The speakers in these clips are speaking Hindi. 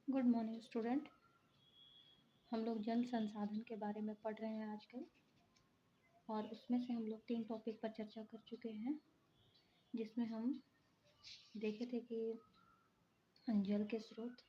Good morning student. हम लोग जल संसाधन के बारे में पढ़ रहे हैं आजकल, और उसमें से हम लोग 3 टॉपिक पर चर्चा कर चुके हैं, जिसमें हम देखे थे कि जल के स्रोत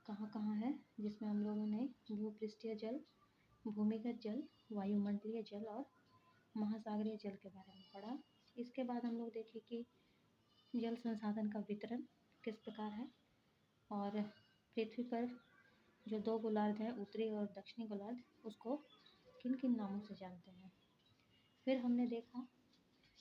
कहाँ कहाँ है, जिसमें हम लोगों ने भूपृष्ठीय जल, भूमिगत जल, वायुमंडलीय जल और महासागरीय जल के बारे में पढ़ा। इसके बाद हम लोग देखे कि जल संसाधन का वितरण किस प्रकार है, और पृथ्वी पर जो 2 गोलार्ध हैं, उत्तरी और दक्षिणी गोलार्ध, उसको किन किन नामों से जानते हैं। फिर हमने देखा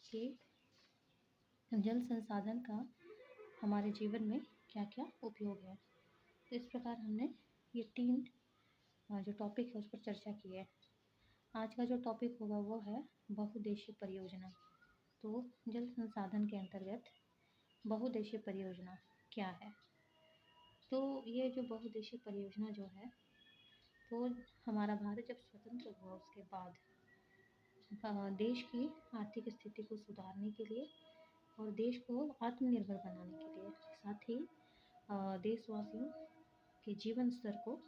कि जल संसाधन का हमारे जीवन में क्या क्या उपयोग है। तो इस प्रकार हमने ये 3 जो टॉपिक है उस पर चर्चा की है। आज का जो टॉपिक होगा वो है बहुउद्देशीय परियोजना। तो जल संसाधन के अंतर्गत बहुउद्देशीय परियोजना क्या है? तो ये जो बहुउद्देशीय परियोजना जो है, तो हमारा भारत जब स्वतंत्र हुआ उसके बाद देश की आर्थिक स्थिति को सुधारने के लिए और देश को आत्मनिर्भर बनाने के लिए, साथ ही देशवासियों के जीवन स्तर को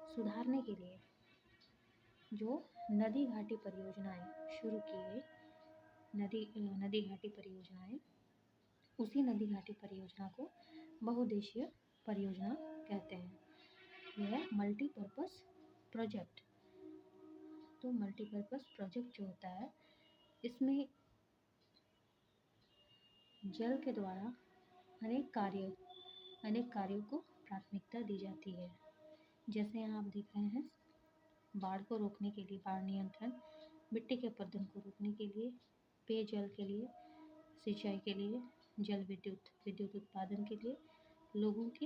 सुधारने के लिए जो नदी घाटी परियोजनाएं शुरू की गई, नदी घाटी परियोजनाएं, उसी नदी घाटी परियोजना को बहुउद्देशीय परियोजना कहते हैं। यह मल्टीपर्पस प्रोजेक्ट। तो मल्टीपर्पस प्रोजेक्ट जो होता है, इसमें जल के द्वारा अनेक कार्यों को प्राथमिकता दी जाती है। जैसे यहाँ आप देख रहे हैं, बाढ़ को रोकने के लिए बाढ़ नियंत्रण, मिट्टी के अपरदन को रोकने के लिए, पेयजल के लिए, सिंचाई के लिए, जल विद्युत उत्पादन के लिए, लोगों के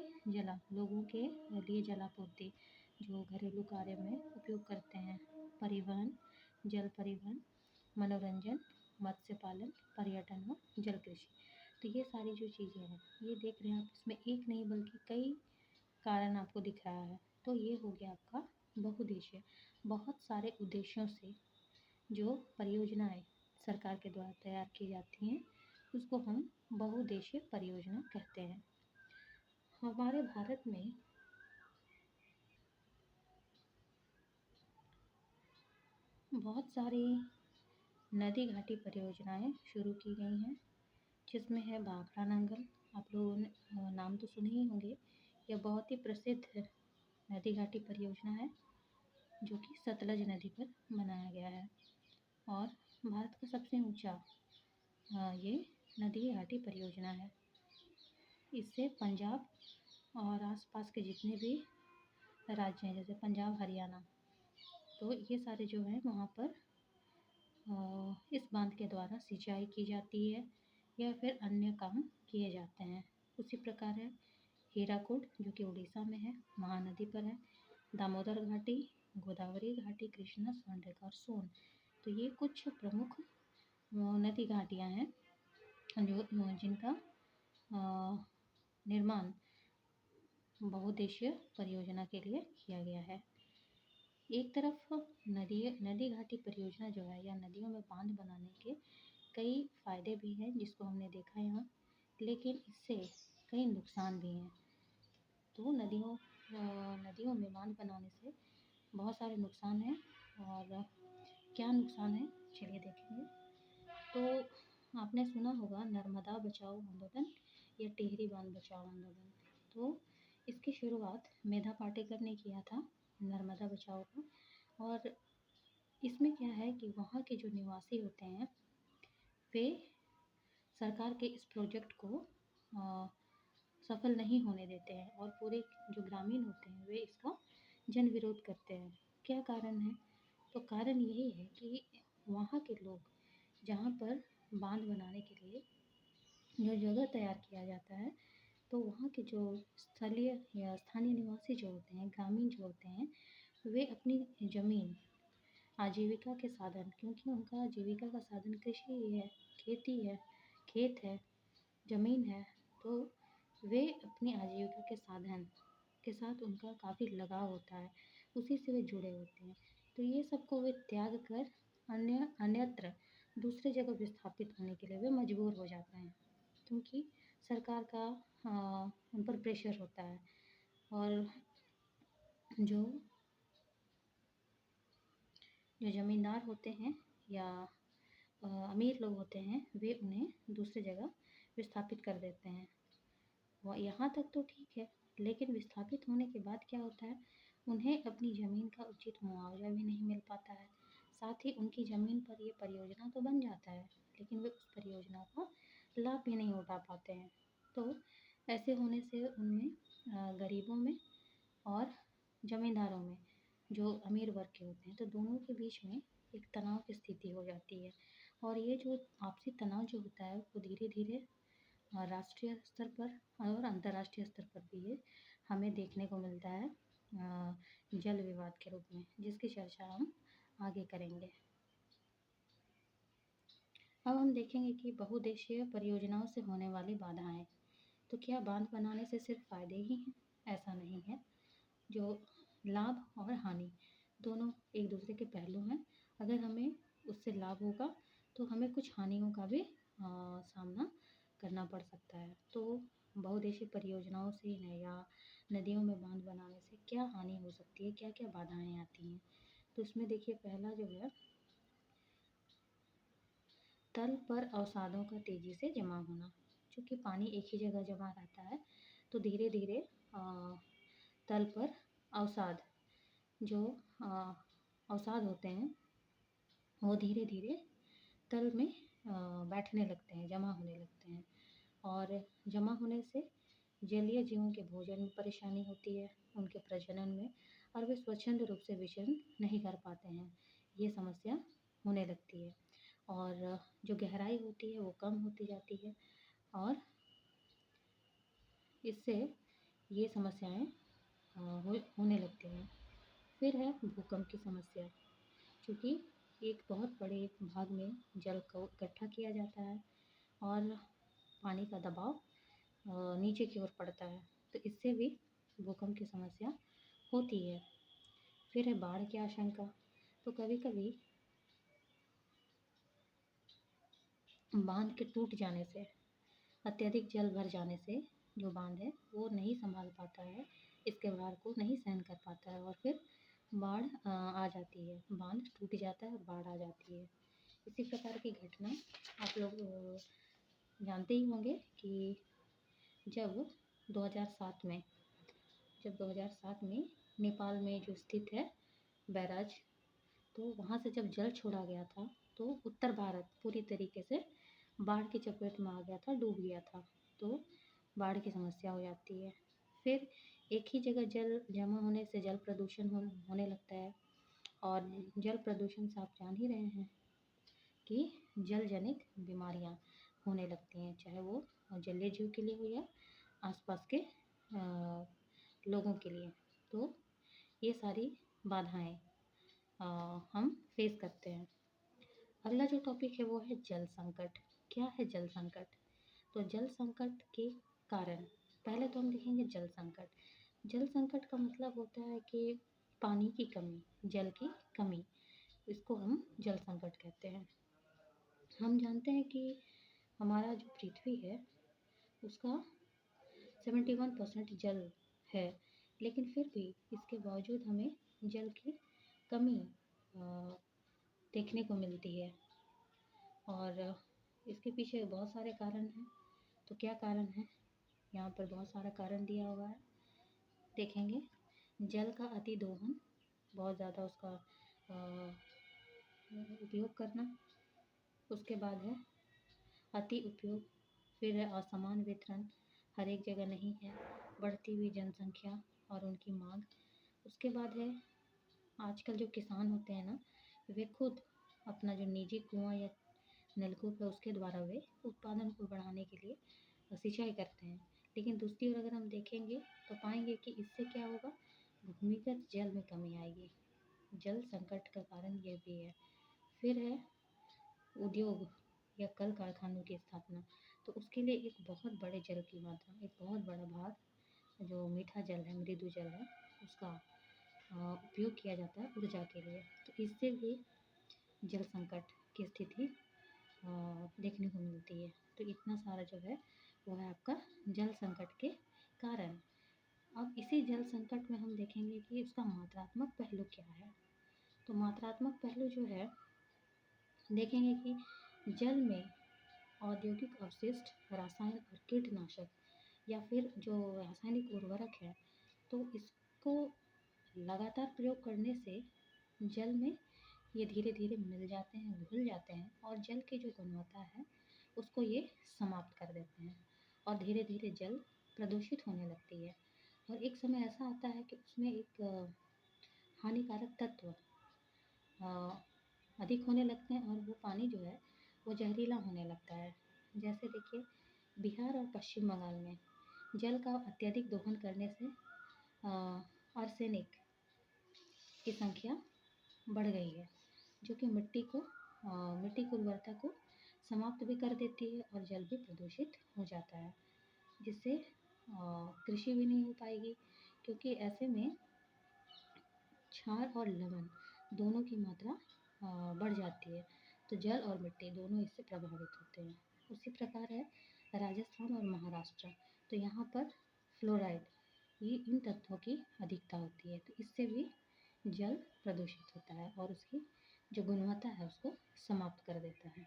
लिए जलापूर्ति जो घरेलू कार्य में उपयोग करते हैं, परिवहन, जल परिवहन, मनोरंजन, मत्स्य पालन, पर्यटन और जल कृषि। तो ये सारी जो चीज़ें हैं, ये देख रहे हैं आप, इसमें एक नहीं बल्कि कई कारण आपको दिख रहा है। तो ये हो गया आपका बहुउद्देशीय। बहुत सारे उद्देश्यों से जो परियोजनाएं सरकार के द्वारा तैयार की जाती हैं, उसको हम बहुउद्देशीय परियोजना कहते हैं। हमारे भारत में बहुत सारी नदी घाटी परियोजनाएं शुरू की गई हैं, जिसमें है भाखड़ा नंगल। आप लोगों ने नाम तो सुने ही होंगे। यह बहुत ही प्रसिद्ध नदी घाटी परियोजना है, जो कि सतलज नदी पर बनाया गया है, और भारत का सबसे ऊंचा ये नदी घाटी परियोजना है। इससे पंजाब और आसपास के जितने भी राज्य हैं, जैसे पंजाब, हरियाणा, तो ये सारे जो हैं वहाँ पर इस बांध के द्वारा सिंचाई की जाती है या फिर अन्य काम किए जाते हैं। उसी प्रकार है हीराकुड, जो कि उड़ीसा में है, महानदी पर है, दामोदर घाटी, गोदावरी घाटी, कृष्णा, स्वर्णरेखा और सोन। तो ये कुछ प्रमुख नदी घाटियाँ हैं जो जिनका निर्माण बहुउद्देशीय परियोजना के लिए किया गया है। एक तरफ नदी घाटी परियोजना जो है, या नदियों में बांध बनाने के कई फायदे भी हैं, जिसको हमने देखा यहाँ, लेकिन इससे कई नुकसान भी हैं। तो नदियों में बांध बनाने से बहुत सारे नुकसान हैं, और क्या नुकसान है चलिए देखेंगे। तो आपने सुना होगा नर्मदा बचाओ आंदोलन या टिहरी बांध बचाओ आंदोलन। तो इसकी शुरुआत मेधा पाटेकर ने किया था, नर्मदा बचाओ का। और इसमें क्या है कि वहाँ के जो निवासी होते हैं, वे सरकार के इस प्रोजेक्ट को सफल नहीं होने देते हैं, और पूरे जो ग्रामीण होते हैं वे इसका जन विरोध करते हैं। क्या कारण है? तो कारण यही है कि वहाँ के लोग, जहाँ पर बांध बनाने के लिए जो जगह तैयार किया जाता है, तो वहाँ के जो स्थलीय या स्थानीय निवासी जो होते हैं, ग्रामीण जो होते हैं, वे अपनी ज़मीन आजीविका के साधन, क्योंकि उनका आजीविका का साधन कृषि ही है, खेती है, खेत है, ज़मीन है, तो वे अपनी आजीविका के साधन के साथ उनका काफ़ी लगाव होता है, उसी से वे जुड़े होते हैं। तो ये सबको वे त्याग कर अन्यत्र दूसरी जगह विस्थापित होने के लिए वे मजबूर हो जाते हैं, क्योंकि सरकार का उन पर प्रेशर होता है। और जो जो ज़मींदार होते हैं या अमीर लोग होते हैं, वे उन्हें दूसरी जगह विस्थापित कर देते हैं। यहाँ तक तो ठीक है, लेकिन विस्थापित होने के बाद क्या होता है, उन्हें अपनी ज़मीन का उचित मुआवजा भी नहीं मिल पाता है। साथ ही उनकी ज़मीन पर ये परियोजना तो बन जाता है, लेकिन वे उस परियोजना का लाभ भी नहीं उठा पाते हैं। तो ऐसे होने से उनमें गरीबों में और ज़मींदारों में, जो अमीर वर्ग के होते हैं, तो दोनों के बीच में एक तनाव की स्थिति हो जाती है। और ये जो आपसी तनाव जो होता है, वो धीरे-धीरे राष्ट्रीय स्तर पर और अंतर्राष्ट्रीय स्तर पर भी ये हमें देखने को मिलता है जल विवाद के रूप में, जिसकी चर्चा हम आगे करेंगे। अब हम देखेंगे कि बहुउद्देशीय परियोजनाओं से होने वाली बाधाएं। तो क्या बांध बनाने से सिर्फ फायदे ही हैं? ऐसा नहीं है। जो लाभ और हानि दोनों एक दूसरे के पहलू हैं। अगर हमें उससे लाभ होगा तो हमें कुछ हानियों का भी सामना करना पड़ सकता है। तो बहुउद्देशीय परियोजनाओं से या नदियों में बांध बनाने से क्या हानि हो सकती है, क्या क्या बाधाएं आती हैं? तो इसमें देखिए, पहला जो है, तल पर अवसादों का तेजी से जमा होना। चूँकि पानी एक ही जगह जमा रहता है, तो धीरे धीरे तल पर अवसाद जो अवसाद होते हैं, वो धीरे धीरे तल में बैठने लगते हैं, जमा होने लगते हैं। और जमा होने से जलीय जीवों के भोजन में परेशानी होती है, उनके प्रजनन में, और वे स्वच्छंद रूप से विचरण नहीं कर पाते हैं। ये समस्या होने लगती है। और जो गहराई होती है वो कम होती जाती है, और इससे ये समस्याएं होने लगती हैं। फिर है भूकंप की समस्या। क्योंकि एक बहुत बड़े भाग में जल को इकट्ठा किया जाता है और पानी का दबाव नीचे की ओर पड़ता है, तो इससे भी भूकंप की समस्या होती है। फिर है बाढ़ की आशंका। तो कभी कभी बांध के टूट जाने से, अत्यधिक जल भर जाने से जो बांध है वो नहीं संभाल पाता है, इसके भार को नहीं सहन कर पाता है, और फिर बाढ़ आ जाती है, बांध टूट जाता है और बाढ़ आ जाती है। इसी प्रकार की घटना आप लोग जानते ही होंगे कि जब 2007 में जब 2007 में नेपाल में जो स्थित है बैराज, तो वहाँ से जब जल छोड़ा गया था, तो उत्तर भारत पूरी तरीके से बाढ़ की चपेट में आ गया था, डूब गया था। तो बाढ़ की समस्या हो जाती है। फिर एक ही जगह जल जमा होने से जल प्रदूषण होने लगता है। और जल प्रदूषण से आप जान ही रहे हैं कि जल जनित बीमारियां होने लगती हैं, चाहे वो जलीय जीव के लिए हो या आसपास के लोगों के लिए। तो ये सारी बाधाएं हम फेस करते हैं। अगला जो टॉपिक है वो है जल संकट। क्या है जल संकट? तो जल संकट के कारण, पहले तो हम देखेंगे जल संकट। जल संकट का मतलब होता है कि पानी की कमी, जल की कमी, इसको हम जल संकट कहते हैं। हम जानते हैं कि हमारा जो पृथ्वी है उसका 71% जल है, लेकिन फिर भी इसके बावजूद हमें जल की कमी देखने को मिलती है। और इसके पीछे बहुत सारे कारण हैं। तो क्या कारण है? यहाँ पर बहुत सारा कारण दिया हुआ है, देखेंगे। जल का अति दोहन, बहुत ज़्यादा उसका उपयोग करना। उसके बाद है अति उपयोग। फिर है असमान वितरण, हर एक जगह नहीं है। बढ़ती हुई जनसंख्या और उनकी मांग। उसके बाद है आजकल जो किसान होते हैं ना, वे खुद अपना जो निजी कुआं या नलकूप है उसके द्वारा वे उत्पादन को बढ़ाने के लिए सिंचाई करते हैं। लेकिन दूसरी ओर अगर हम देखेंगे तो पाएंगे कि इससे क्या होगा, भूमिगत जल में कमी आएगी। जल संकट का कारण ये भी है। फिर है उद्योग या कल कारखानों की स्थापना। तो उसके लिए एक बहुत बड़े जल की मात्रा, एक बहुत बड़ा भाग जो मीठा जल है, मृदु जल है, उसका उपयोग किया जाता है ऊर्जा के लिए। तो इससे भी जल संकट की स्थिति देखने को मिलती है। तो इतना सारा जो है वो है आपका जल संकट के कारण। अब इसी जल संकट में हम देखेंगे कि इसका मात्रात्मक पहलू क्या है। तो मात्रात्मक पहलू जो है, देखेंगे कि जल में औद्योगिक अपशिष्ट, रसायन और कीटनाशक या फिर जो रासायनिक उर्वरक है, तो इसको लगातार प्रयोग करने से जल में ये धीरे धीरे मिल जाते हैं, घुल जाते हैं और जल की जो गुणवत्ता है उसको ये समाप्त कर देते हैं और धीरे धीरे जल प्रदूषित होने लगती है। और एक समय ऐसा आता है कि उसमें एक हानिकारक तत्व अधिक होने लगते हैं और वो पानी जो है वो जहरीला होने लगता है। जैसे देखिए, बिहार और पश्चिम बंगाल में जल का अत्यधिक दोहन करने से आर्सेनिक की संख्या बढ़ गई है, जो कि मिट्टी की उर्वरता को समाप्त भी कर देती है और जल भी प्रदूषित हो जाता है, जिससे कृषि भी नहीं हो पाएगी, क्योंकि ऐसे में क्षार और लवण दोनों की मात्रा बढ़ जाती है, तो जल और मिट्टी दोनों इससे प्रभावित होते हैं। उसी प्रकार है राजस्थान और महाराष्ट्र, तो यहाँ पर फ्लोराइड, ये इन तत्वों की अधिकता होती है, तो इससे भी जल प्रदूषित होता है और उसकी जो गुणवत्ता है उसको समाप्त कर देता है।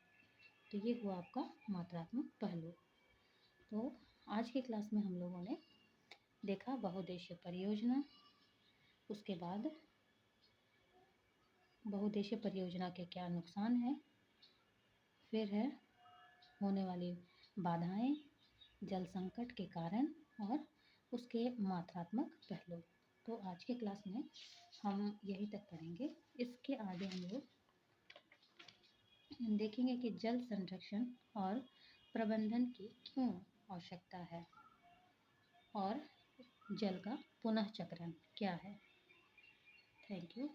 तो ये हुआ आपका मात्रात्मक पहलू। तो आज की क्लास में हम लोगों ने देखा बहुउद्देशीय परियोजना, उसके बाद बहुउद्देशीय परियोजना के क्या नुकसान हैं, फिर है होने वाली बाधाएं, जल संकट के कारण और उसके मात्रात्मक पहलू। तो आज के क्लास में हम यही तक पढ़ेंगे। इसके आगे हम लोग देखेंगे कि जल संरक्षण और प्रबंधन की क्यों आवश्यकता है और जल का पुनः चक्रण क्या है। Thank you.